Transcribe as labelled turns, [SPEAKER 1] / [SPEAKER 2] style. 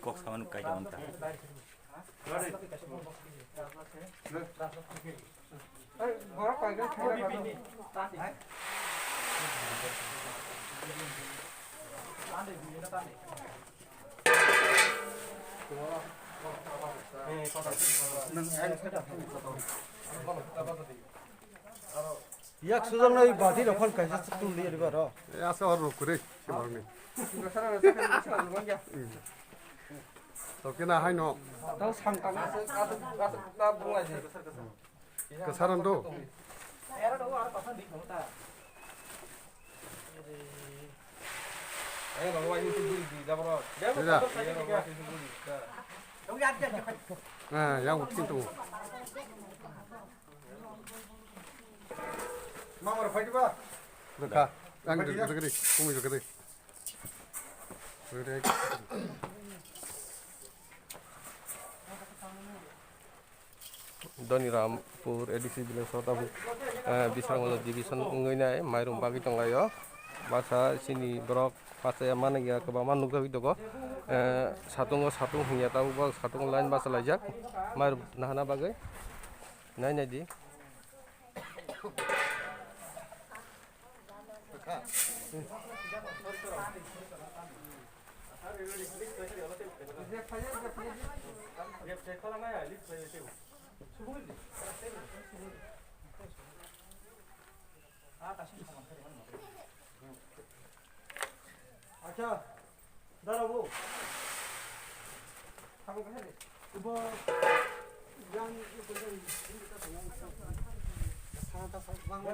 [SPEAKER 1] 꼭 사면 가져온다.
[SPEAKER 2] 약 수정의 바디로 걸 가서 뚫리 봐라.
[SPEAKER 3] 야서로 그래 시발네. 저기나 하이노. 그 사람도 아, 야 웃긴 또.
[SPEAKER 2] 마마로 파지 봐.
[SPEAKER 3] 가. 안 그래 그래. 공이 그래. 그래. Doni Rampur edisi bilang sotabu bisa ngono division ngene mairum bagi tonggayo bahasa sini brok bahasa yang mana ya ke bawah nuga itu kok satu hingga tahu bang satu lain bahasa lajak mairum nahana bagai nanya di
[SPEAKER 2] 아자, 나라고. 하고 해야 돼. 이거 양 이거 하나 다 망가